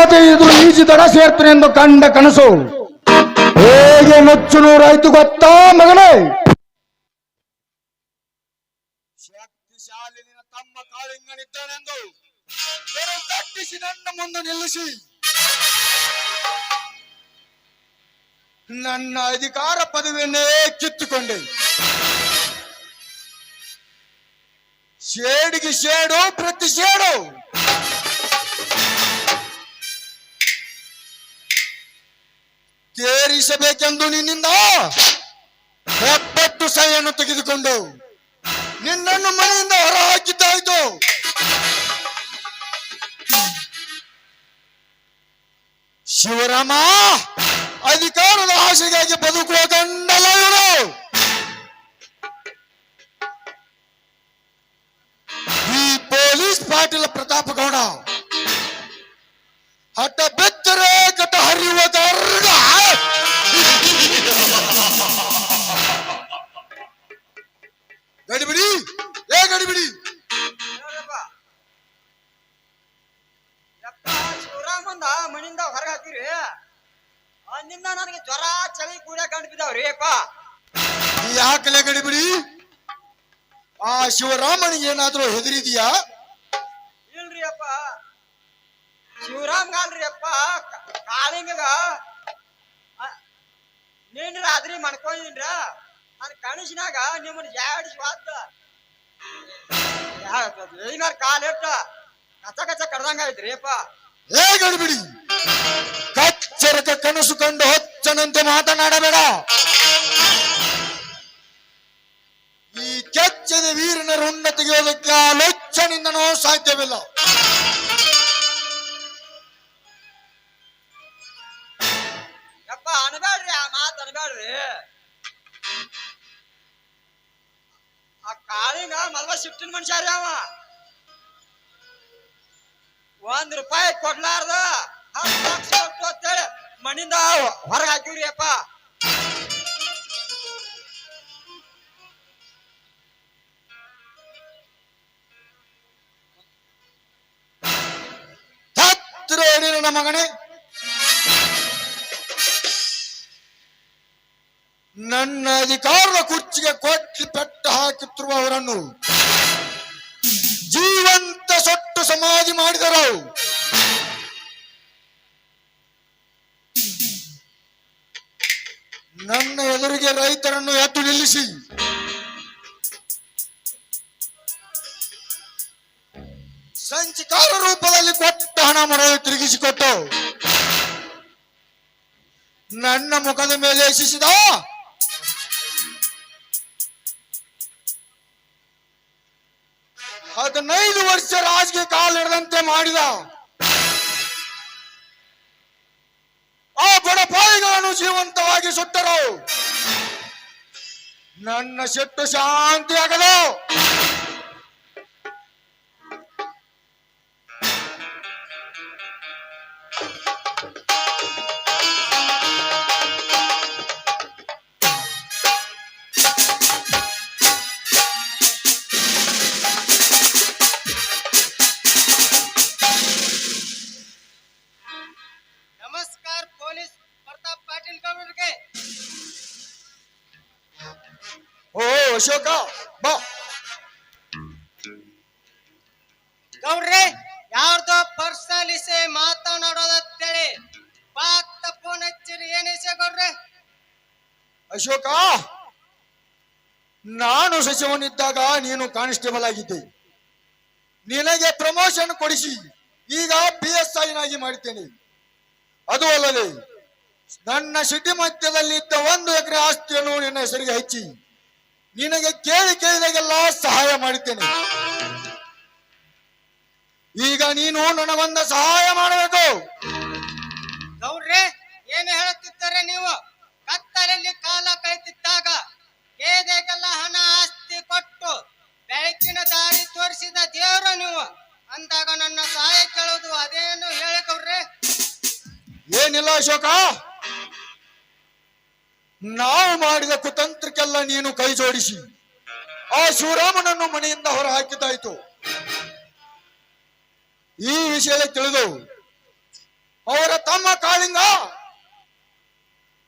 ಮಾತೆ ಇದು ಈಜಿ ದಡ ಸೇರ್ತನೆ ಎಂದು ಕಂಡ ಕನಸು ಹೇಗೆ ನುಚ್ಚು ನೂರಾಯ್ತು ಗೊತ್ತಾ ಮಗನೇ? ಶಕ್ತಿಶಾಲಿ ನಿನ್ನ ತಮ್ಮ ಕಾಳಿಂಗನಿದ್ದಾನೆಂದು ತಟ್ಟಿಸಿ ನನ್ನ ಮುಂದೆ ನಿಲ್ಲಿಸಿ ನನ್ನ ಅಧಿಕಾರ ಪದವಿಯನ್ನೇ ಕಿತ್ತುಕೊಂಡೆ. ಶೇಡಿಗೆ ಶೇಡು ಪ್ರತಿ ಶೇಡು ತೀರಿಸಬೇಕೆಂದು ನಿನ್ನಿಂದ 70 ಸಹಿಯನ್ನು ತೆಗೆದುಕೊಂಡು ನಿನ್ನನ್ನು ಮನೆಯಿಂದ ಹೊರ ಹಾಕಿದ್ದಾಯ್ತು. ಶಿವರಾಮ, ಅಧಿಕಾರದ ಆಸೆಗಾಗಿ ಬದುಕುವ ಗಂಡಲ ಇವನು. ಈ ಪೊಲೀಸ್ ಪಾಟೀಲ ಪ್ರತಾಪ ಗೌಡ ಹಠ ಬಿದ್ದರೆ ಘಟ ಹರಿಯುವ ಗರ್ಗ. ಗಡಿಬಿಡಿ ಗಡಿಬಿಡಿ. ಶಿವರಾಮಂದ ಮನಿಂದ ಹೊರಗೆ ಹಾಕಿರಿ. ಅಂದಿಂದ ನನಗೆ ಜ್ವರ ಚಳಿ ಕೂಡ ಕಂಡು ಬಿದ್ದಾವ್ರಿ ಅಪ್ಪ. ಯಾಕಲೆ ಗಡಿಬಿಡಿ? ಆ ಶಿವರಾಮನಿಗೆ ಏನಾದ್ರೂ ಹೆದರಿದೀಯಾ? ಇಲ್ರಿ ಅಪ್ಪ, ಶಿವರಾಮ್ ಅಲ್ರಿ ಅಪ್ಪ, ಕಾಳಿಂಗಗ ನೀನ್ ರಾತ್ರಿ ಮಾಡ್ಕೊಂಡಿನ್ರ. ನನ್ ಕನಸಿನಾಗ ನಿಮ್ಮನ್ನ ಜಾಡಿಸಿ ವಾದ ಏನಾರ ಕಾಲ್ ಇಟ್ಟ ಕಚ್ಚ ಕಚ್ಚ ಕಡ್ದಂಗ ಐತ್ರಿ ಅಪ್ಪ. ಏ ಗಡಿಬಿಡಿ, ಕಚ್ಚರಕ ಕನಸು ಕಂಡು ಹೊಚ್ಚನಂತೆ ಮಾತನಾಡಬೇಡ. ಈ ಕೆಚ್ಚದ ವೀರನ ರುಂಡ ತೆಗೆಯೋದಕ್ಕೆ ಆ ಲೊಚ್ಚನಿಂದನೂ ಸಾಧ್ಯವಿಲ್ಲ. ಯಪ್ಪ ಅನ್ಬೇಡ್ರಿ, ಆ ಮಾತು ಅನ್ಬೇಡ್ರಿ. ಆ ಕಾಳಿಂಗ ಮಲ್ವ ಶಿಫ್ಟಿನ ಮನುಷ್ಯ ರೀ ಅವ. ₹1 ಕೊಡ್ಲಾರ್ದ 10 ಲಕ್ಷ ಕೊಟ್ಟು ಅಂತೇಳಿ ಮನಿಂದ ಹೊರಗೆ ಹಾಕಿವ್ರಿ ಅಪ್ಪ. ನನ್ನ ಮಗನೇ, ನನ್ನ ಅಧಿಕಾರದ ಕುರ್ಚಿಗೆ ಕೊಟ್ಟಿ ಪೆಟ್ಟು ಹಾಕುತ್ತಿರುವವರನ್ನು ಜೀವಂತ ಸೊಟ್ಟು ಸಮಾಧಿ ಮಾಡಿದರು. ನನ್ನ ಎದುರಿಗೆ ರೈತರನ್ನು ಎದ್ದು ನಿಲ್ಲಿಸಿ ಸಂಚಿಕಾರ ರೂಪದಲ್ಲಿ ಕೊಟ್ಟ ಹಣ ಮರಳು ತಿರುಗಿಸಿಕೊಟ್ಟು ನನ್ನ ಮುಖದ ಮೇಲೆ ಎಸೆಸಿದ 15 ವರ್ಷ ರಾಜಕೀಯ ಕಾಲಿಡದಂತೆ ಮಾಡಿದ ಆ ಬಡಪಾಯಿಗಳನ್ನು ಜೀವಂತವಾಗಿ ಸುಟ್ಟರು. ನನ್ನ ಸಿಟ್ಟು ಶಾಂತಿಯಾಗದು. ಅಶೋಕ ಬಾ. ಗೌಡ್ರೆ, ಯಾರ್ದೋ ಪರ್ಸನಲ್ ಇಸೆ ಮಾತನಾಡೋದತ್ತೇಳಿ ಪಾತ ಫೋನ್ ಹಚ್ಚಿರಿ. ಏನಿಸೆ ಗೌಡ್ರೆ? ಅಶೋಕ, ನಾನು ಸಚಿವನಿದ್ದಾಗ ನೀನು ಕಾನ್ಸ್ಟೇಬಲ್ ಆಗಿದ್ದೆ. ನಿನಗೆ ಪ್ರಮೋಷನ್ ಕೊಡಿಸಿ ಈಗ PSI ನಾಗಿ ಮಾಡ್ತೇನೆ. ಅದು ಅಲ್ಲದೆ ನನ್ನ ಸಿಟಿ ಮಧ್ಯದಲ್ಲಿದ್ದ 1 ಎಕರೆ ಆಸ್ತಿಯನ್ನು ನಿನ್ನ ಹೆಸರಿಗೆ ಹಚ್ಚಿ ನಿನಗೆ ಕೇಳಿದಾಗೆಲ್ಲ ಸಹಾಯ ಮಾಡುತ್ತೇನೆ. ಈಗ ನೀನು ನನಗೊಂದು ಸಹಾಯ ಮಾಡಬೇಕು. ಗೌಡ್ರೆ, ಏನು ಹೇಳುತ್ತಿದ್ದಾರೆ ನೀವು? ಕತ್ತಲಲ್ಲಿ ಕಾಲ ಕಳೆದಿದ್ದಾಗ ಕೇದೆಗೆಲ್ಲ ಹಣ ಆಸ್ತಿ ಕೊಟ್ಟು ಬೆಳಕಿನ ದಾರಿ ತೋರಿಸಿದ ದೇವರು ನೀವು ಅಂದಾಗ ನನ್ನ ಸಹಾಯ ಕೇಳೋದು ಅದೇನು ಹೇಳಿ ಗೌಡ್ರೆ? ಏನಿಲ್ಲ ಅಶೋಕ, ನಾವು ಮಾಡಿದ ಕುತಂತ್ರಕ್ಕೆಲ್ಲ ನೀನು ಕೈ ಜೋಡಿಸಿ ಆ ಶಿವರಾಮನನ್ನು ಮನೆಯಿಂದ ಹೊರ ಹಾಕಿದ್ದಾಯ್ತು. ಈ ವಿಷಯ ತಿಳಿದು ಅವರ ತಮ್ಮ ಕಾಳಿಂಗ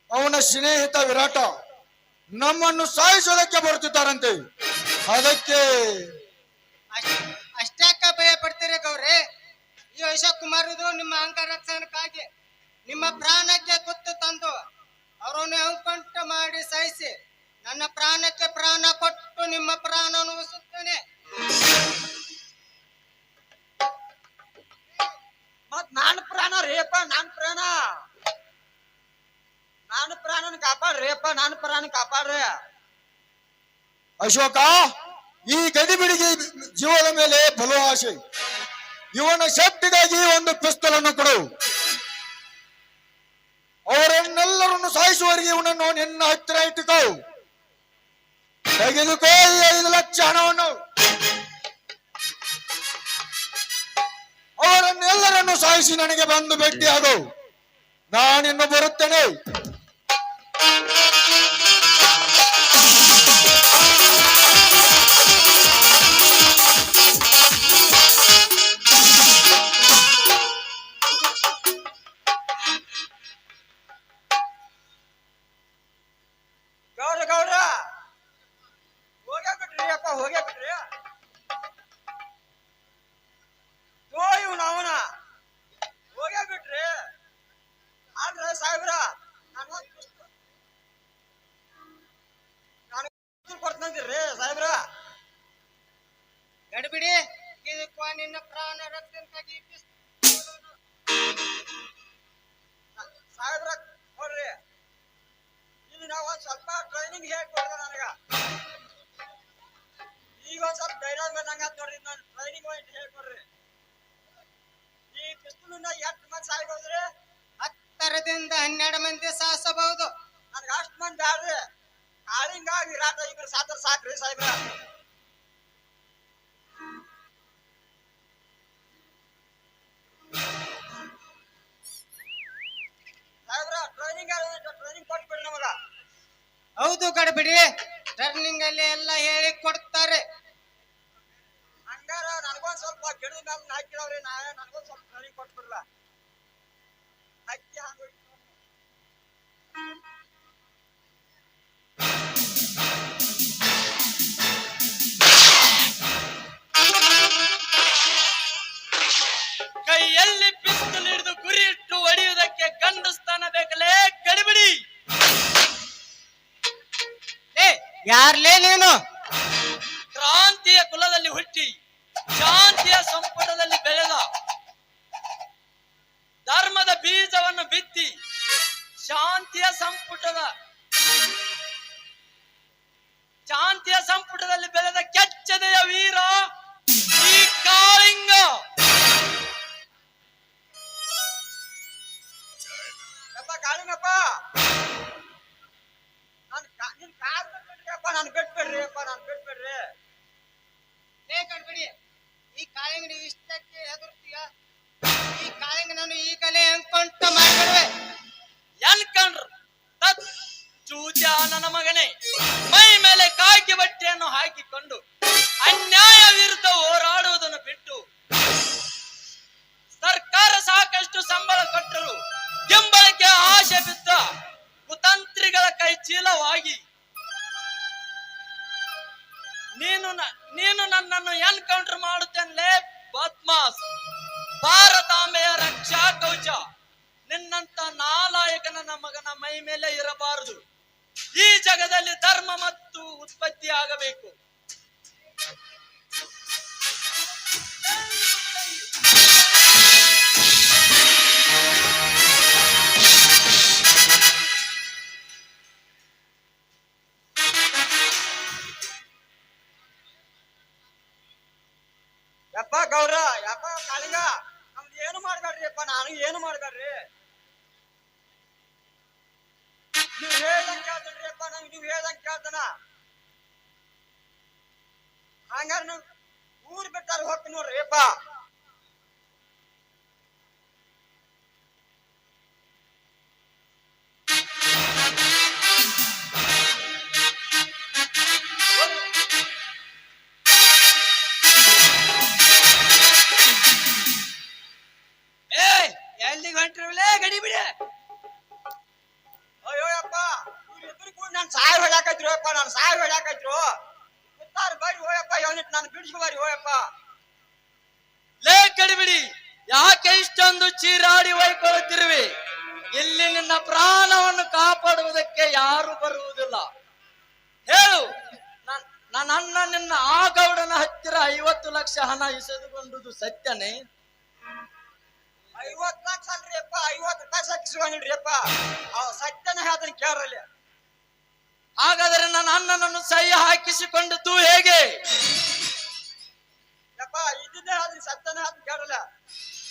ಅವನ ಸ್ನೇಹಿತ ವಿರಾಟ ನಮ್ಮನ್ನು ಸಾಯಿಸೋದಕ್ಕೆ ಬರುತ್ತಿದ್ದಾರಂತೆ. ಅದಕ್ಕೆ ಅಷ್ಟಾಕ ಭಯ ಪಡ್ತೀರಿ ಗೌರಿ? ಈ ಕುಮಾರದು ನಿಮ್ಮ ಅಂಗರಕ್ಷಣಕ್ಕಾಗಿ ನಿಮ್ಮ ಪ್ರಾಣಕ್ಕೆ ಕುತ್ತು ತಂದು ಅವರನ್ನು ಅಂಕೊಂಟ ಮಾಡಿ ಸಾಯಿಸಿ ನನ್ನ ಪ್ರಾಣಕ್ಕೆ ಪ್ರಾಣ ಕೊಟ್ಟು ನಿಮ್ಮ ಪ್ರಾಣವನ್ನು ಉಳಿಸುತ್ತೇನೆ. ಮತ್ ನಾನ್ ಪ್ರಾಣ ರೇಪ, ನಾನ್ ಪ್ರಾಣನ ಕಾಪಾಡ್ರಿಪ್ಪ, ನಾನ್ ಪ್ರಾಣ ಕಾಪಾಡ್ರಿ. ಅಶೋಕ, ಈ ಗಡಿಬಿಡಿಗೆ ಜೀವದ ಮೇಲೆ ಬಲು ಆಸೆ. ಇವನ ಶಕ್ತಿಗಾಗಿ ಒಂದು ಪಿಸ್ತೂಲ್ ಅನ್ನು ಕೊಡು. ಅವರನ್ನೆಲ್ಲರನ್ನು ಸಾಯಿಸುವವರೆಗೆ ಇವನನ್ನು ನಿನ್ನ ಹತ್ತಿರ ಇಟ್ಟುಕೋ. ತೆಗೆದುಕೋ ಈ 5 ಲಕ್ಷ ಹಣವನ್ನು. ಅವರನ್ನೆಲ್ಲರನ್ನು ಸಾಯಿಸಿ ನನಗೆ ಬಂದು ಭೇಟಿಯಾಗು. ನಾನಿನ್ನು ಬರುತ್ತೇನೆ. ಗೌಡ್ರ ಹೋಗೇ ಬಿಟ್ರಿ ಅಪ್ಪ, ಹೋಗೇ ಬಿಟ್ರಿ. ಇವ್ನ ಅವನ ಹೋಗೇ ಬಿಟ್ರಿ. ಆದ್ರೆ ಸಾಹೇಬ್ರ ನಾನು ಕೊಡ್ತಂತೀರಿ ಸಾಹೇಬ್ರ. ಗಡಿಬಿಡಿ ಇದಕ್ಕೂ ನಿನ್ನ ಪ್ರಾಣ ರಕ್ಷಣೆಗಾಗಿ ಸಾಹೇಬ್ರ ನೋಡ್ರಿ, ಇಲ್ಲಿ ನಾವು ಒಂದ್ ಸ್ವಲ್ಪ ಟ್ರೈನಿಂಗ್ ಹೇಳ್ಕೊಡ್ದ ನನಗ. ಈಗ ಒಂದ್ ಸ್ವಲ್ಪ ಧೈರ್ಯ ಬಂದಂಗ ನೋಡ್ರಿ, ನಾನು ಟ್ರೈನಿಂಗ್ ಹೇಳ್ಕೊಡ್ರಿ. ಈ ಪಿಸ್ತೂಲಿಂದ 8 ಮಂದಿ ಸಾಯ್ಬೋದ್ರಿ? 10ರಿಂದ 12 ಮಂದಿ ಸಾಯಿಸಬಹುದು. ನನ್ಗ ಅಷ್ಟ್ ಮಂದಿ ಬ್ಯಾಡ್ರಿ. ಕಾಳಿಂಗ ವಿರಾಟ ಇಬ್ರು ಸಾತ್ರ ಸಾಕ್ರಿ ಸಾಹೇಬ್ರ. ಸಾಹೇಬ್ರ ಟ್ರೈನಿಂಗ್ ಕೊಟ್ಬಿಡ್ರಿ ನಮಗ. ಹೌದು ಗಡಿಬಿಡಿ, ಟರ್ನಿಂಗ್ ಅಲ್ಲಿ ಎಲ್ಲ ಹೇಳಿ ಕೊಡ್ತಾರೆ. ಹಂಗಾರ ನನಗೊಂದ್ ಸ್ವಲ್ಪ ಗಿಡದ ಮೇಲೆ ಹಾಕಿದವ್ರಿ, ನನಗೊಂದ್ ಸ್ವಲ್ಪ ಟ್ರೈನಿಂಗ್ ಕೊಟ್ಬಿಡ್ಲ. ಅಕ್ಕಿ ಹಂಗ ಕೈಯಲ್ಲಿ ಪಿಸ್ತೂಲ್ ಹಿಡಿದು ಗುರಿ ಇಟ್ಟು ಹೊಡೆಯುವುದಕ್ಕೆ ಗಂಡು ಸ್ಥಾನ ಬೇಕಲೇ ಗಡಿಬಿಡಿ. ಯಾರ್ಲೇ ನೀನು? ಕ್ರಾಂತಿಯ ಕುಲದಲ್ಲಿ ಹುಟ್ಟಿ ಶಾಂತಿಯ ಸಂಪುಟದಲ್ಲಿ ಬೆಳೆದ, ಧರ್ಮದ ಬೀಜವನ್ನು ಬಿತ್ತಿ ಶಾಂತಿಯ ಸಂಪುಟದಲ್ಲಿ ಬೆಳೆದ ಕೆಚ್ಚದೆಯ ವೀರ ಈ ಕಾಳಿಂಗ. ಕಾಳಿಂಗಪ್ಪ, ನಿನ್ ಕಾಲ್ ಬಿಟ್ಬಿಡ್ರಿಯಪ್ಪ, ನಾನು ಬಿಟ್ಬಿಡ್ರಿ. ಲೇ ಗಡಿಬಿಡಿ, ಈ ಕಾಳಿಂಗ ನೀವು ಇಷ್ಟಕ್ಕೆ ಹೆದರ್ತೀಯ? ಈ ಕಾಳಿಂಗ ನಾನು ಈಗಲೇ ಅಂಕೊಂಟ ಮಾಡಿಬಿಡುವೆ. ಎನ್ಕಂಡ್ರು ಚೂಚ ನನ್ನ ಮಗನೇ, ಮೈ ಮೇಲೆ ಕಾಕಿ ಬಟ್ಟೆಯನ್ನು ಹಾಕಿಕೊಂಡು ಅನ್ಯಾಯ ವಿರುದ್ಧ ಹೋರಾಡುವುದನ್ನು ಬಿಟ್ಟು ಸರ್ಕಾರ ಸಾಕಷ್ಟು ಸಂಬಳ ಕೊಟ್ಟರು ಗಿಂಬಳಕ್ಕೆ ಆಶೆ ಬಿದ್ದ ಕುತಂತ್ರಿಗಳ ಕೈ ಚೀಲವಾಗಿ ನೀನು ನನ್ನನ್ನು ಎನ್ಕೌಂಟರ್ ಮಾಡುತ್ತೇನೆ ಬದ್ಮಾಸ್. ಭಾರತಾಂಬೆಯ ರಕ್ಷಾ ಕವಚ ನಿನ್ನಂತ ನಾಲಾಯಕನ ಮಗನ ಮೈ ಮೇಲೆ ಇರಬಾರದು. ಈ ಜಗದಲ್ಲಿ ಧರ್ಮ ಮತ್ತು ಉತ್ಪತ್ತಿ ಆಗಬೇಕು. ಯಪ್ಪ ಗೌಡ್ರ, ಯಪ್ಪ ಕಾಳಿಂಗ, ನಮ್ದು ಏನು ಮಾಡ್ಬೇಡ್ರಿ ಅಪ್ಪ, ನಾನು ಏನು ಮಾಡ್ಬೇಡ್ರಿ. ನೀವ್ ಹೇಳ್ದಂಗ್ ಕೇಳ್ತೇನ್ರಿ ಅಪ್ಪ, ನೀವ್ ಹೇಳ್ದಂಗ್ ಕೇಳ್ತಾನ. ಹಂಗಾರ ನಾವ್ ಊರ್ ಬಿಟ್ಟಾರ ಹೋಗ್ತೀನಿ ನೋಡ್ರಿ ಅಪ್ಪ. ಎಲ್ಲಿಗೆ ಹೊಂಟ್ರವಲೇ ಗಡಿ ಬಿಡಿ. ಅಯ್ಯೋಯಪ್ಪ ಇವ್ರಿಬ್ರು ಕೂಡ ನಾನು ಸಹಾಯ ಹೊಡ್ಯಾಕೈತ್ರು ಅಪ್ಪ, ನಾನು ಸಹಾಯ ಹೊಡ್ಯಾಕೈತ್ರು. ಗೊತ್ತಾರು ಬರ್ರಿ ಹೋಯಪ್ಪ, ಇವನಿಟ್ಟು ನಾನು ಬಿಡಿಸ್ಕೊ ಬರ್ರಿ ಹೋಯಪ್ಪ. ಲೇ ಗಡಿ ಬಿಡಿ, ಯಾಕೆ ಇಷ್ಟೊಂದು ಚೀರಾಡಿ ಒಯ್ಕೊಳ್ಳುತ್ತಿರುವೆ? ಇಲ್ಲಿ ನಿನ್ನ ಪ್ರಾಣವನ್ನು ಕಾಪಾಡುವುದಕ್ಕೆ ಯಾರು ಬರುವುದಿಲ್ಲ. ಹೇಳು, ನನ್ನ ಅಣ್ಣ ನಿನ್ನ ಆ ಗೌಡನ ಹತ್ತಿರ 50 ಲಕ್ಷ ಹಣ ಇಸೆದುಕೊಂಡುದು ಸತ್ಯನೇ? 50 ಲಕ್ಷ ಅಲ್ರಿ ಅಪ್ಪ, 50 ರೂಪಾಯಿ ಸಾಕಿಸ್ಕೊಂಡಿಡ್ರಿ ಅಪ್ಪ. ಅವ್ ಸತ್ಯನ ಹೇಳ್ತಾನೆ ಕೇಳ್ರಲ್ಲಿ. ಹಾಗಾದರೆ ನನ್ನ ಅಣ್ಣನನ್ನು ಸಹಿ ಹಾಕಿಸಿಕೊಂಡದ್ದು ಹೇಗೆ? ಯಪ್ಪ ಇದ್ದಿದ್ದೆ ಹೇಳ್ರಿ, ಸತ್ಯನ ಹೇಳ್ತಾನೆ ಕೇಳಲ್ಲ.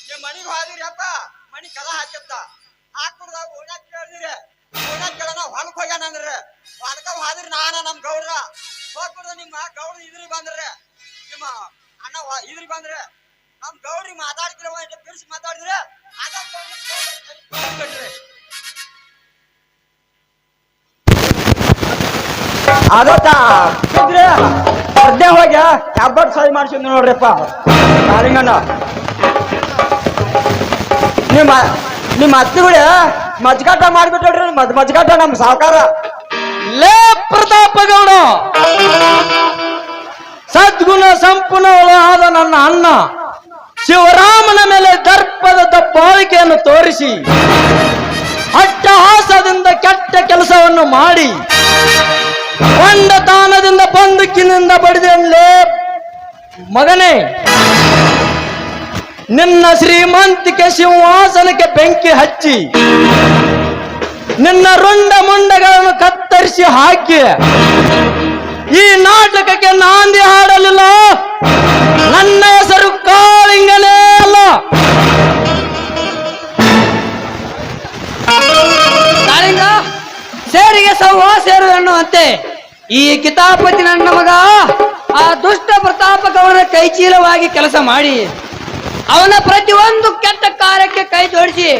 ನೀವು ಮನಿಗೆ ಹೋದಿರಿ ಅಪ್ಪ, ಮನಿ ಕದ ಹಾಕಿತ್ತ ಹಾಕ್ಬಿಡ್ದ ಓಣಾಕ್ ಕೇಳಿದ್ರಿ. ಓಣಾಕ್ ಕೇಳ ನಾವು ಹೊಲಕ್ ಹೋಗ್ಯಾನ ಅಂದ್ರಿ, ಹೊಲಕ ಹೋದ್ರಿ ನಾನ ನಮ್ ಗೌಡ್ರ ಹೋಗ್ಬಿಡ್ದ. ನಿಮ್ಮ ಗೌಡ್ರ ಇದ್ರಿ ಬಂದ್ರಿ, ನಿಮ್ಮ ಅಣ್ಣ ಇದ್ರಿ ಬಂದ್ರಿ. ನಮ್ ಗೌಡ್ರಿಗೆ ಮಾತಾಡ್ತಿರ ಬಿಡಿಸಿ ಮಾತಾಡಿದ್ರೆ ಅದತ್ತ ಅರ್ಧೆ ಹೋಗ್ಯ ಕ್ಯಾಬಟ್ ಸಹಿ ಮಾಡ್ಸಿದ್ ನೋಡ್ರಿಪ್ಪ ಕಾಲಿಂಗಣ್ಣ. ನಿಮ್ಮ ಅತ್ತಿಗುಡಿ ಮಜ್ಗಾಟ ಮಾಡ್ಬಿಟ್ರಿ, ಮಜ್ಗಾಟ ನಮ್ ಸಾವುಕಾರ. ಲೇ ಪ್ರತಾಪಗೌಡ, ಸದ್ಗುಣ ಸಂಪೂರ್ಣವಾದ ನನ್ನ ಅಣ್ಣ ಶಿವರಾಮನ ಮೇಲೆ ದರ್ಪದ ದಬ್ಬಾಳಿಕೆಯನ್ನು ತೋರಿಸಿ ಅಟ್ಟಹಾಸದಿಂದ ಕೆಟ್ಟ ಕೆಲಸವನ್ನು ಮಾಡಿ ಕೊಂಡತಾನದಿಂದ ಬಂದೂಕಿನಿಂದ ಬಡಿದಲ್ಲೇ ಮಗನೇ, ನಿನ್ನ ಶ್ರೀಮಂತಿಕೆ ಸಿಂಹಾಸನಕ್ಕೆ ಬೆಂಕಿ ಹಚ್ಚಿ ನಿನ್ನ ರುಂಡ ಮುಂಡಗಳನ್ನು ಕತ್ತರಿಸಿ ಹಾಕಿ ಈ ನಾಟಕಕ್ಕೆ ನಾಂದಿ ಹಾಡಲಿಲ್ಲ ನನ್ನ ಹೆಸರು ಕಾಳಿಂಗನೇ ಅಲ್ಲ. ಕಾಳಿಂಗ ಸೇರಿಗೆ ಸವ್ವಾ ಸೇರು ಎನ್ನುವಂತೆ ಈ ಕಿತಾಪತಿ ನನ್ನ ಮಗ ಆ ದುಷ್ಟ ಪ್ರತಾಪಕವನ ಕೈಚೀಲವಾಗಿ ಕೆಲಸ ಮಾಡಿ ಅವನ ಪ್ರತಿಯೊಂದು ಕೆಟ್ಟ ಕಾರ್ಯಕ್ಕೆ ಕೈ ಜೋಡಿಸಿ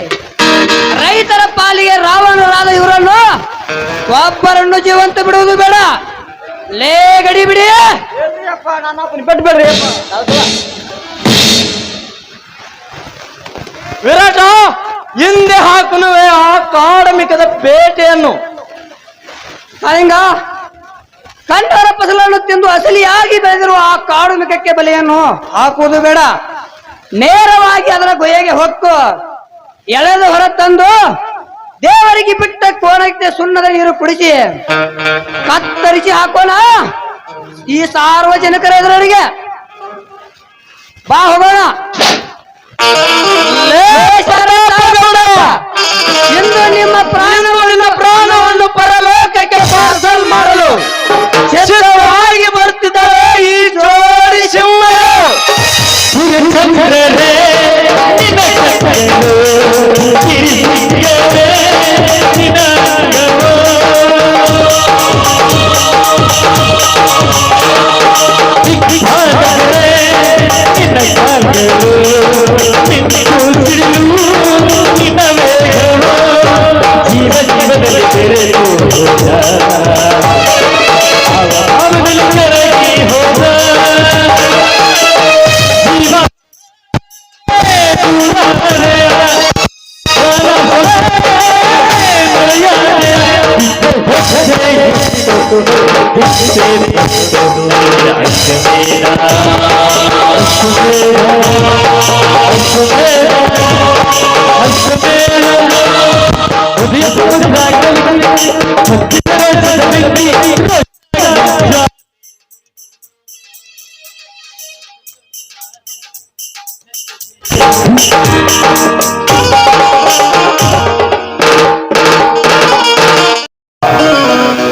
ರೈತರ ಪಾಲಿಗೆ ರಾವಣರಾದ ಇವರನ್ನು ಒಬ್ಬರನ್ನು ಜೀವಂತ ಬಿಡುವುದು ಬೇಡ. ಲೇ ಗಡಿ ಬಿಡಿ, ಬಿಟ್ಬಿಡ್ರಿ ವಿರಾಟ, ಹಿಂದೆ ಹಾಕುನುವೆ ಆ ಕಾಡಮಿಕದ ಬೇಟೆಯನ್ನು. ಕಾಳಿಂಗ, ಕಂಡರ ಫಸಲನ್ನು ತಿಂದು ಅಸಲಿಯಾಗಿ ಬೆಳೆದಿರುವ ಆ ಕಾಡು ಮಿಕಕ್ಕೆ ಬಲೆಯನ್ನು ಹಾಕುವುದು ಬೇಡ. ನೇರವಾಗಿ ಅದರ ಗೊಯ್ಯಗೆ ಹೊಕ್ಕು ಎಳೆದು ಹೊರತಂದು ದೇವರಿಗೆ ಬಿಟ್ಟ ಕೋಣಕ್ಕೆ ಸುಣ್ಣದ ನೀರು ಕುಡಿಸಿ ಕತ್ತರಿಸಿ ಹಾಕೋಣ ಈ ಸಾರ್ವಜನಿಕರ ಎದುರಿಗೆ. ಬಾ ಹೋಗೋಣ. ಇಂದು ನಿಮ್ಮ ಪ್ರಾಣವನ್ನು ಪರಲೋಕಕ್ಕೆ ಪಾರ್ಸಲ್ ಮಾಡಲು ಸಿದ್ಧವಾಗಿ ಬರ್ತಿದ್ದಾರೆ ಈ ಜೋಡಿ ಸಿಂಹಗಳು.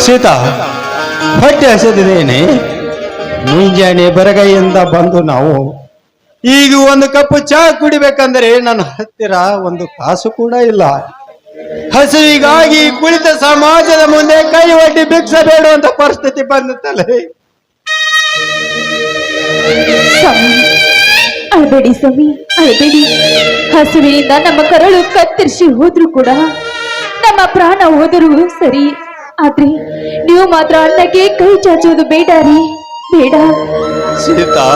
ಸೀತಾ, ಹೊಟ್ಟೆ ಹಸಿದಿದ್ದೇನೆ. ಮುಂಜಾನೆ ಬರಗೈಯಿಂದ ಬಂದು ನಾವು ಈಗ ಒಂದು ಕಪ್ಪು ಚಹಾ ಕುಡಿಬೇಕಂದ್ರೆ ನನ್ನ ಹತ್ತಿರ ಒಂದು ಕಾಸು ಕೂಡ ಇಲ್ಲ. ಹಸಿವಿಗಾಗಿ ಕುಳಿತ ಸಮಾಜದ ಮುಂದೆ ಕೈ ಒಡ್ಡಿ ಭಿಕ್ಷೆ ಬೇಡುವಂತ ಪರಿಸ್ಥಿತಿ ಬಂದಿತ್ತಲ್ಲ. ಅಳಬೇಡಿ ಸ್ವಾಮಿ, ಅಳಬೇಡಿ. ಹಸುವಿನಿಂದ ನಮ್ಮ ಕರಳು ಕತ್ತರಿಸಿ ಹೋದ್ರು ಕೂಡ ನಮ್ಮ ಪ್ರಾಣ ಹೋದರೂ ಸರಿ, ಆದ್ರೆ ನೀವು ಮಾತ್ರ ಅನ್ನಕ್ಕೆ ಕೈ ಚಾಚೋದು ಬೇಡ ರೀ, ಬೇಡ. ಸೀತಾ,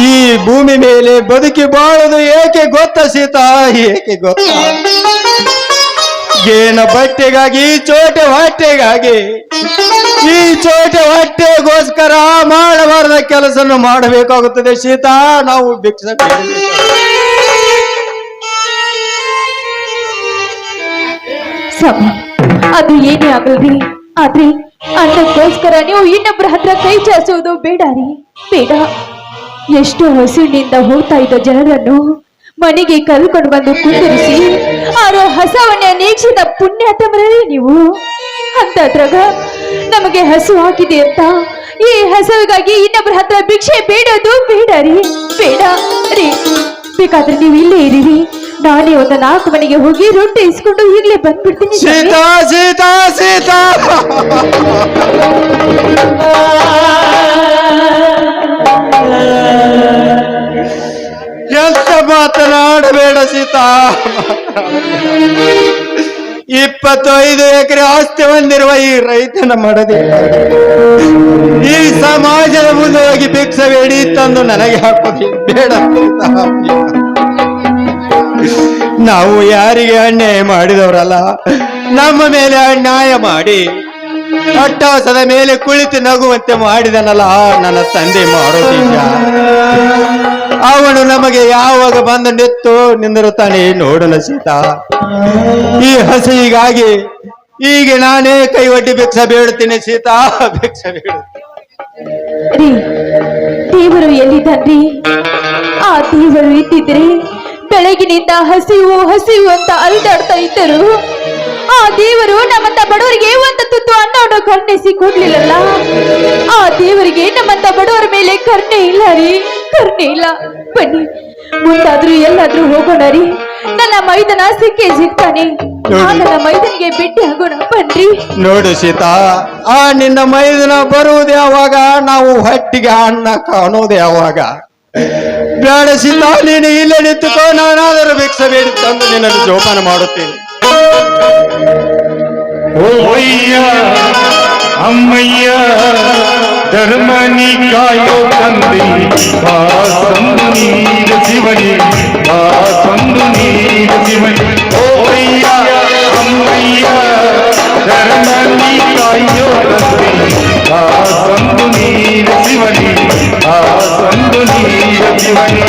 ಈ ಭೂಮಿ ಮೇಲೆ ಬದುಕಿ ಬಾಳುದು ಏಕೆ ಗೊತ್ತ ಸೀತಾ, ಏಕೆ ಗೊತ್ತ? ಗೇನ ಬಟ್ಟೆಗಾಗಿ, ಚೋಟೆ ಹೊಟ್ಟೆಗಾಗಿ, ಈ ಚೋಟೆ ಹೊಟ್ಟೆಗೋಸ್ಕರ ಮಾಡಬಾರದ ಕೆಲಸವನ್ನು ಮಾಡಬೇಕಾಗುತ್ತದೆ ಸೀತಾ. ನಾವು ಭಿಕ್ಷೆ ಸ್ವಾಮಿ, ಅದು ಏನೇ ಆಗಲ್ರಿ, ಆದ್ರೆ ಅನ್ನಕ್ಕೋಸ್ಕರ ನೀವು ಇನ್ನೊಬ್ಬರ ಹತ್ರ ಕೈ ಚಾಚುವುದು ಬೇಡ ರೀ, ಬೇಡ. ಎಷ್ಟೋ ಹಸುವಿನಿಂದ ಹೋಗ್ತಾ ಇದ್ದ ಜನರನ್ನು ಮನೆಗೆ ಕರ್ಕೊಂಡು ಬಂದು ಕುಂದಿರಿಸಿ ಆರೋ ಹಸವನ್ನ ನೀಕ್ಷಿದ ಪುಣ್ಯಾತ್ಮರೇ ನೀವು. ಅಂತದ್ರಾಗ ನಮಗೆ ಹಸು ಹಾಕಿದೆ ಅಂತ ಈ ಹಸುವಿಗಾಗಿ ಇನ್ನೊಬ್ಬರ ಹತ್ರ ಭಿಕ್ಷೆ ಬೇಡೋದು ಬೇಡ ರೀ, ಬೇಡ ರೀ. ಬೇಕಾದ್ರೆ ನೀವು ಇಲ್ಲೇ ಇರೀರಿ, ನಾನೇ ಒಂದು 4 ಮನೆಗೆ ಹೋಗಿ ರೊಟ್ಟಿ ಇಸ್ಕೊಂಡು ಈಗಲೇ ಬಂದ್ಬಿಡ್ತೀನಿ. ಸೀತಾ ಸೀತಾ ಸೀತಾ ಎಂತ ಮಾತನಾಡಬೇಡ ಸೀತಾ. 25 ಎಕರೆ ಆಸ್ತಿ ಹೊಂದಿರುವ ಈ ರೈತನ ಮಡದಿ ಈ ಸಮಾಜದ ಮುಂದೆ ಹೋಗಿ ಭಿಕ್ಷೆ ಬೇಡಿ ತಂದು ನನಗೆ ಹಾಕೋದಿ ಬೇಡ ಸೀತಾ. ನಾವು ಯಾರಿಗೆ ಅನ್ಯಾಯ ಮಾಡಿದವರಲ್ಲ, ನಮ್ಮ ಮೇಲೆ ಅನ್ಯಾಯ ಮಾಡಿ ಅಟ್ಟಹಾಸದ ಮೇಲೆ ಕುಳಿತು ನಗುವಂತೆ ಮಾಡಿದನಲ್ಲ ನನ್ನ ತಂದೆ ಮಾಡೋದೀಗ. ಅವನು ನಮಗೆ ಯಾವಾಗ ಬಂದು ನಿಂತು ನಿಂದಿರುತ್ತಾನೆ ನೋಡೋಣ ಸೀತಾ. ಈ ಹಸಿಗಾಗಿ ಈಗ ನಾನೇ ಕೈ ಒಡ್ಡಿ ಭಿಕ್ಷೆ ಬೇಡುತ್ತೇನೆ ಸೀತಾ, ಭಿಕ್ಷೆ ಬೇಡುತ್ತೇನೆ. ರೀ, ದೇವರು ಎಲ್ಲಿದ್ದಾನ್ರಿ? ಆ ದೇವರು ಇದ್ದಿದ್ರೆ ಬೆಳಗಿನಿಂದ ಹಸಿವು ಹಸಿವು ಅಂತ ಅಲ್ದಾಡ್ತಾ ಇದ್ದರು. ಆ ದೇವರು ನಮ್ಮಂತ ಬಡವರಿಗೆ ಒಂದು ತುತ್ತು ಅನ್ನವನ್ನು ಕರುಣಿಸಿ ಕೊಡ್ಲಿಲ್ಲಲ್ಲ. ಆ ದೇವರಿಗೆ ನಮ್ಮಂತ ಬಡವರ ಮೇಲೆ ಕರುಣೆ ಇಲ್ಲ ರೀ, ಕರುಣೆ ಇಲ್ಲ. ಬನ್ನಿ, ಮುಂದಾದ್ರೂ ಎಲ್ಲಾದ್ರೂ ಹೋಗೋಣ ರೀ. ನನ್ನ ಮೈದನ ಸಿಗ್ತಾನೆ, ನನ್ನ ಮೈದನಿಗೆ ಭೇಟಿ ಆಗೋಣ ಬನ್ರಿ. ನೋಡು ಸೀತಾ, ಆ ನಿನ್ನ ಮೈದನ ಬರುವುದು ಯಾವಾಗ? ನಾವು ಹೊಟ್ಟಿಗೆ ಅನ್ನ ಕಾಣೋದು ಯಾವಾಗ? ಬೇಡ ಸೀತಾ, ನೀನು ಇಲ್ಲೇ ನಿಂತುಕೋ, ನಾನಾದರೂ ಭಿಕ್ಷೆ ಬೇಡಿ ತಂದು ನಿನ್ನನ್ನು ಜೋಪಾನ ಮಾಡುತ್ತೇನೆ. ಓಯ್ಯ ಅಮ್ಮಯ್ಯ ಧರ್ಮನಿ ಕಾಯೋ ತಂದೆ, ಸಂದು ನೀರು ಶಿವನಿ, ಸಂದು ನೀರು ಶಿವನಿ. ಓಯ್ಯ ಅಮ್ಮಯ್ಯ ಧರ್ಮನಿ ಕಾಯೋ ತಂದೆ, ಸಂದು ನೀರು ಶಿವನಿ, ಸಂದು ನೀರು ಶಿವನಿ.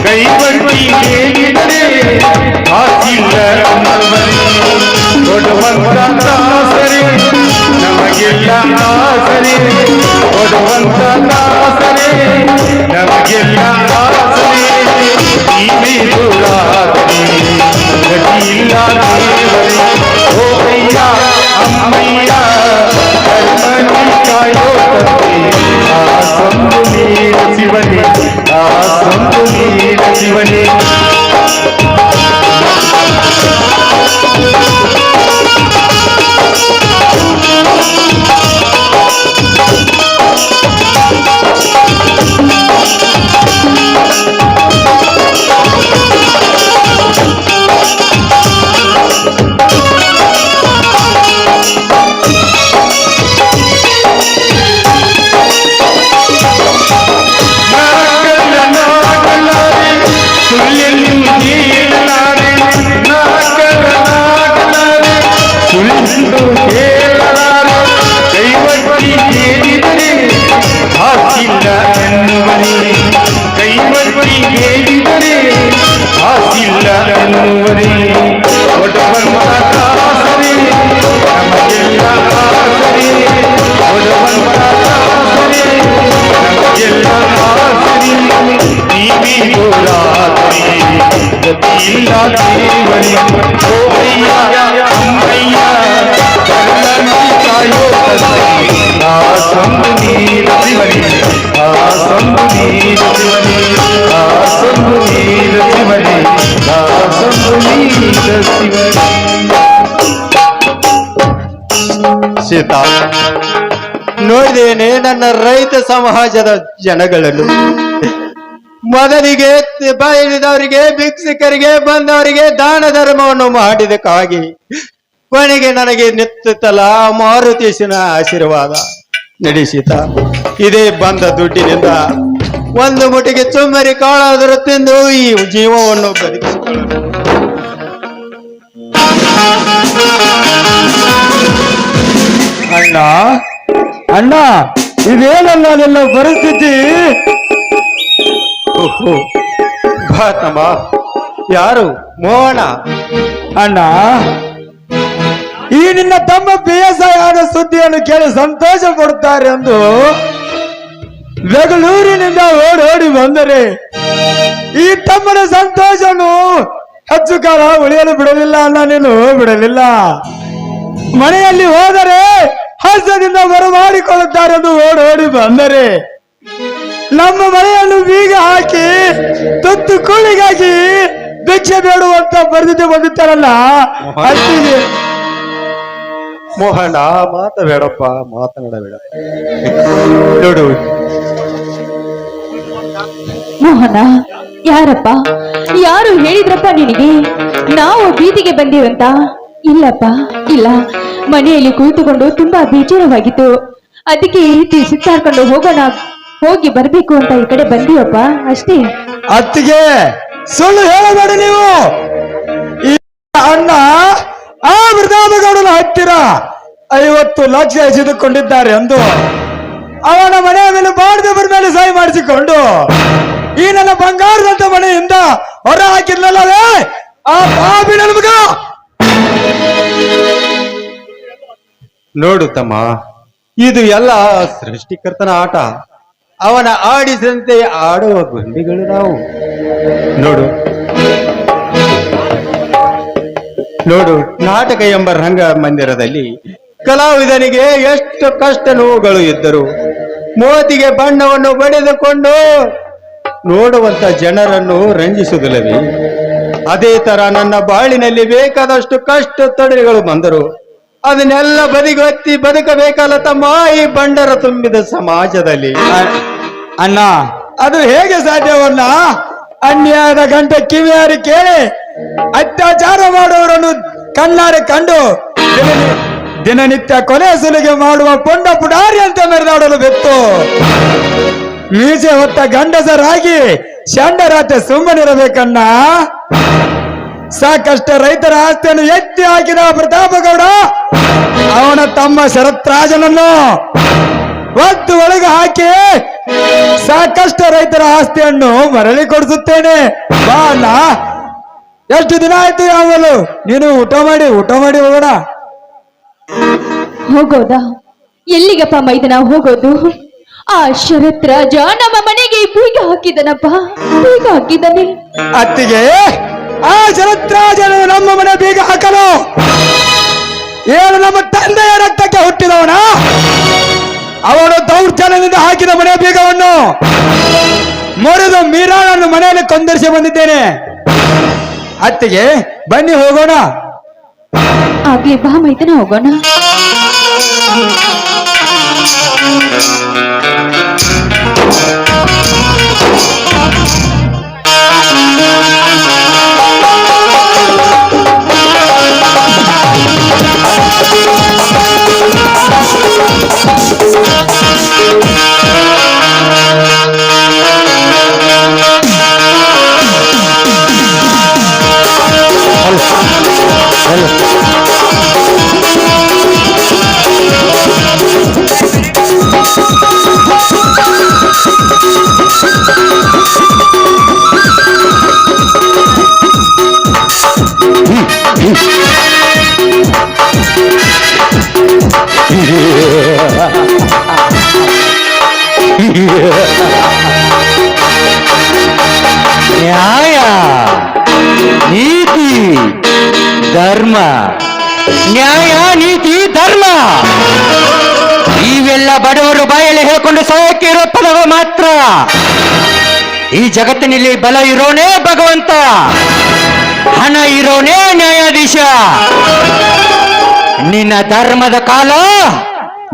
ಕೈ ಬಟ್ಟಿ ಕೇಳಿದರೆ ಹಾಕಿಲ್ಲ ಕೊಡುವಂತ ಸರಿ ನಮಗೆಲ್ಲ ಆಸರೆ, ಕೊಡುವಂತ ಆಸರೆ ನಮಗೆಲ್ಲ ಆಸರೆ. ಈ ಗತಿಯಿಲ್ಲ ದೇವರೇ ಓ ಅಯ್ಯ ಅಮ್ಮಯ್ಯ ಕರ್ಮನಿ ಕಾಯೋ ತಂದೆ ಆ ಸಂದು ನೀರ ಶಿವನೇ ಆ ಸಂದು ನೀರ ಶಿವನೇ ಗತಿಯಿಲ್ಲ ದೇವರೇ ಓ ಅಯ್ಯ ಅಮ್ಮಯ್ಯ ಕರ್ಮನಿ ಕಾಯೋ ತಂದೆ ಆ ಸಂದು ನೀರ ಶಿವನೇ ಆ ಸಂದು ನೀರ ಶಿವನೇ ಆ ಸಂದು ನೀರ ಶಿವನೇ ಆ ಸಂದು ನೀರ ಶಿವನೇ. ಸೀತಾ, ನೋಡಿದೇನೆ ನನ್ನ ರೈತ ಸಮಾಜದ ಜನಗಳನ್ನು. ಮೊದಲಿಗೆ ಬಾಯಿದವರಿಗೆ, ಭಿಕ್ಷುಕರಿಗೆ, ಬಂದವರಿಗೆ ದಾನ ಧರ್ಮವನ್ನು ಮಾಡಿದಕ್ಕಾಗಿ ಕೊನೆಗೆ ನನಗೆ ನಿತ್ತಲ ಮಾರುತೇಶನ ಆಶೀರ್ವಾದ ನಡೆಸಿತ. ಇದೇ ಬಂದ ದುಡ್ಡಿನಿಂದ ಒಂದು ಮುಟ್ಟಿಗೆ ಚುಮ್ಮರಿ ಕಾಳಾದರೂ ತಿಂದು ಈ ಜೀವವನ್ನು ಬದುಕಿಸಿಕೊಳ್ಳಲು. ಅಣ್ಣ ಅಣ್ಣ, ಇದೇನಲ್ಲ ನಿನ್ನ ಪರಿಸ್ಥಿತಿ? ಓಹೋ, ಬಾ ತಮ್ಮ. ಯಾರು? ಮೋಹನ. ಅಣ್ಣ, ಈ ನಿನ್ನ ತಮ್ಮ PSI ಆದ ಸುದ್ದಿಯನ್ನು ಕೇಳಿ ಸಂತೋಷ ಪಡುತ್ತಾರೆ ಎಂದು ಬೆಂಗಳೂರಿನಿಂದ ಓಡೋಡಿ ಬಂದರೆ ಈ ತಮ್ಮನ ಸಂತೋಷನು ಹೆಚ್ಚು ಕಾಲ ಉಳಿಯಲು ಬಿಡಲಿಲ್ಲ ಅಣ್ಣ. ನೀನು ಬಿಡಲಿಲ್ಲ. ಮನೆಯಲ್ಲಿ ಹೋದರೆ ಹಸದಿಂದ ಬರಮಾಡಿಕೊಳ್ಳುತ್ತಾರೆ ಎಂದು ಓಡೋಡಿ ಬಂದರೆ ನಮ್ಮ ಮನೆಯನ್ನು ಬೀಗ ಹಾಕಿ ತುತ್ತು ಕೂಳಿಗಾಗಿ ಭಿಕ್ಷೆ ಬೇಡುವಂತ ಪರಿಸ್ಥಿತಿ ಬಂದಿತ್ತಾರಲ್ಲ. ಅಷ್ಟಿಗೆ ಮೋಹನ, ಮಾತಬೇಡಪ್ಪ, ಮಾತನಾಡಬೇಡ. ನೋಡು ಮೋಹನ, ಯಾರಪ್ಪ? ಯಾರು ಹೇಳಿದ್ರಪ್ಪ ನಿನಗೆ ನಾವು ಬೀದಿಗೆ ಬಂದಿವಂತ? ಇಲ್ಲಪ್ಪ, ಇಲ್ಲ. ಮನೆಯಲ್ಲಿ ಕುಳಿತುಕೊಂಡು ತುಂಬಾ ಬೇಜಾರವಾಗಿತ್ತು. ಅದಕ್ಕೆ ಈ ರೀತಿ ಸುತ್ತಾಡ್ಕೊಂಡು ಹೋಗಿ ಬರ್ಬೇಕು ಅಂತ ಈ ಕಡೆ ಬಂದೀವಪ್ಪ, ಅಷ್ಟೇ. ಅತ್ತಿಗೆ, ಸುಳ್ಳು ಹೇಳಬೇಡಿ ನೀವು. ಈ ಅಣ್ಣ ಆ ಪ್ರತಾಪಗೌಡನ ಹತ್ತಿರ 50 ಲಕ್ಷ ಎಸೆದುಕೊಂಡಿದ್ದಾರೆ ಎಂದು ಅವನ ಮನೆಯ ಮೇಲೆ ಬಾಡಿದವರ ಮೇಲೆ ಸಹಿ ಮಾಡಿಸಿಕೊಂಡು ಈ ನನ್ನ ಬಂಗಾರದಂತ ಮನೆಯಿಂದ ಹೊರ ಹಾಕಿದ್ನಲ್ಲವೇ ಆ ಪಾಪಿ ನನ್ನ ಮಗ. ನೋಡು ತಮ್ಮ, ಇದು ಎಲ್ಲ ಸೃಷ್ಟಿಕರ್ತನ ಆಟ. ಅವನ ಆಡಿಸಿದಂತೆ ಆಡುವ ಗುಂಡಿಗಳು ನಾವು. ನೋಡು ನೋಡು, ನಾಟಕ ಎಂಬ ರಂಗ ಮಂದಿರದಲ್ಲಿ ಕಲಾವಿದನಿಗೆ ಎಷ್ಟು ಕಷ್ಟ ನೋವುಗಳು ಇದ್ದರು. ಮೋತಿಗೆ ಬಣ್ಣವನ್ನು ಬಡಿದುಕೊಂಡು ನೋಡುವಂತ ಜನರನ್ನು ರಂಜಿಸುವುದಿಲ್ಲವೇ? ಅದೇ ತರ ನನ್ನ ಬಾಳಿನಲ್ಲಿ ಬೇಕಾದಷ್ಟು ಕಷ್ಟ ತೊಡರುಗಳು ಬಂದರು. ಅದನ್ನೆಲ್ಲ ಬದಿಗೊತ್ತಿ ಬದುಕಬೇಕಲ್ಲ ತಮ್ಮ ಈ ಬಂಡರ ತುಂಬಿದ ಸಮಾಜದಲ್ಲಿ. ಅಣ್ಣ, ಅದು ಹೇಗೆ ಸಾಧ್ಯವನ್ನ? ಅನ್ಯಾಯದ ಗಂಟೆ ಕಿವಿಯಾರಿ ಕೇಳಿ ಅತ್ಯಾಚಾರ ಮಾಡುವವರನ್ನು ಕಣ್ಣಾರೆ ಕಂಡು ದಿನನಿತ್ಯ ಕೊಲೆ ಸುಲಿಗೆ ಮಾಡುವ ಪೊಂಡ ಪುಡಾರಿ ಅಂತ ಮೆರೆದಾಡಲು ಬಿತ್ತು. ಮೀಸೆ ಹೊತ್ತ ಗಂಡಸರಾಗಿ ಶಂಡರಾತೆ ಸುಮ್ಮನಿರಬೇಕಣ್ಣ. ಸಾಕಷ್ಟು ರೈತರ ಆಸ್ತಿಯನ್ನು ಎತ್ತಿ ಹಾಕಿದ ಪ್ರತಾಪಗೌಡ ಅವನ ತಮ್ಮ ಶರತ್ರಾಜನನ್ನು ಒತ್ತು ಒಳಗೆ ಹಾಕಿ ಸಾಕಷ್ಟು ರೈತರ ಆಸ್ತಿಯನ್ನು ಮರಳಿ ಕೊಡಿಸುತ್ತೇನೆ ಬಾ ಅಣ್ಣ. ಎಷ್ಟು ದಿನ ಆಯ್ತು ಯಾವಲು ನೀನು ಊಟ ಮಾಡಿ ಹೋಗೋಣ. ಹೋಗೋದಾ? ಎಲ್ಲಿಗಪ್ಪ ಮೈದನ ಹೋಗೋದು? ಆ ಶರತ್ ರಾಜ ನಮ್ಮ ಮನೆಗೆ ಬೀಗ ಹಾಕಿದನಪ್ಪ, ಬೀಗ ಹಾಕಿದ್ದಾನೆ. ಅತ್ತಿಗೆ, ಆ ಜಲತ್ರಾಜನು ನಮ್ಮ ಮನೆ ಬೀಗ ಹಾಕಲು ಏನು ನಮ್ಮ ತಂದೆಯ ರಕ್ತಕ್ಕೆ ಹುಟ್ಟಿದವನ ಅವನು ದೌರ್ಜನ್ಯದಿಂದ ಹಾಕಿದ ಮನೆ ಬೀಗವನ್ನು ಮುರಿದು ಮೀರಾಳನ್ನು ಮನೆಯಲ್ಲಿ ಕೊಂದರಿಸಿ ಬಂದಿದ್ದೇನೆ. ಅತ್ತಿಗೆ ಬನ್ನಿ ಹೋಗೋಣ. ಆಗ್ಲಿ ಬಾ ಮೈದನ ಹೋಗೋಣ. ನ್ಯಾಯ, ನೀತಿ, ಧರ್ಮ. ನ್ಯಾಯ, ನೀತಿ, ಧರ್ಮ ಇವೆಲ್ಲ ಬಡವರು ಬಾಯಲ್ಲಿ ಹೇಳ್ಕೊಂಡು ಸಾಯಕ್ಕೆ ಇರೋ ಪದಗಳು ಮಾತ್ರ. ಈ ಜಗತ್ತಿನಲ್ಲಿ ಬಲ ಇರೋನೇ ಭಗವಂತ, ಹಣ ಇರೋನೇ ನ್ಯಾಯಾಧೀಶ. ನಿನ್ನ ಧರ್ಮದ ಕಾಲ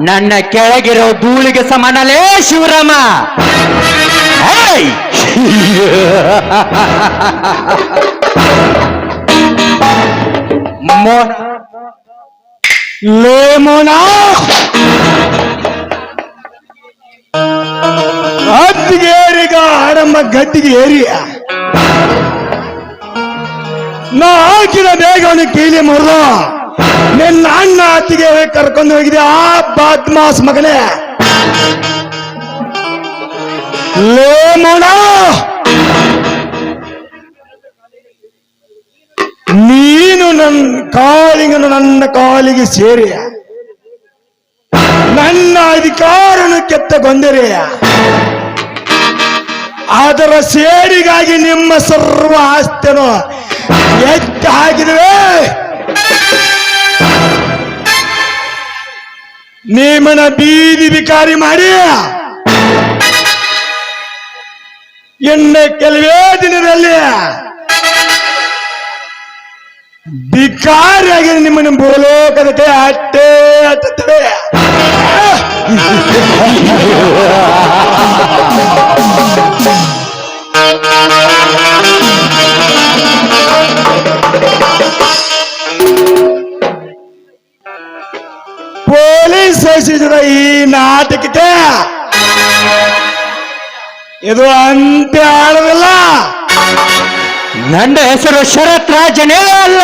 ನನ್ನ ಕೆಳಗಿರೋ ಧೂಳಿಗೆ ಸಮಾನಲೇ ಶಿವರಾಮ. ಹೇಯ್! ಲೇ ಮೋನ, ಹತ್ತಿಗೆ ಏರಿಗ ಆಡಮ್ಮ ಗದ್ದಿಗೆ ಏರಿಯ ನಾ ಹಾಕಿದ ಬೇಗವನ್ನು ಕೀಲಿ ಮುರಿದು ನಿನ್ನ ಅಣ್ಣ ಹತ್ತಿಗೆ ಕರ್ಕೊಂಡು ಹೋಗಿದೆ. ಆ ಬಾದ್ಮಾಸ್ ಮಗನೇ ಲೇ ಮೋನ, ನೀನು ನನ್ನ ಕಾಲಿಗೆ ಸೇರಿ ನನ್ನ ಅಧಿಕಾರನು ಕೆತ್ತಗೊಂದಿರೆಯ. ಅದರ ಸೇರಿಗಾಗಿ ನಿಮ್ಮ ಸರ್ವ ಆಸ್ತಿಯನ್ನು ಎತ್ತಿ ಹಾಕಿದುವೆ. ನಿಮ್ಮನ್ನ ಬೀದಿ ಬಿಕಾರಿ ಮಾಡಿ ಇನ್ನು ಕೆಲವೇ ದಿನದಲ್ಲಿ ಬಿಕಾರಿಯಾಗಿ ನಿಮ್ಮನ್ನು ಭೂಲೋಕದ ಕೈ ಅಟ್ಟೇ ಹತ್ತುತ್ತವೆ. ಪೊಲೀಸ್ ಸೇರಿಸಿದ ಈ ನಾಟಕಕ್ಕೆ ಇದು ಅಂತ್ಯ ಆಡೋದಿಲ್ಲ. ನನ್ನ ಹೆಸರು ಶರತ್ ರಾಜನೇ ಅಲ್ಲ.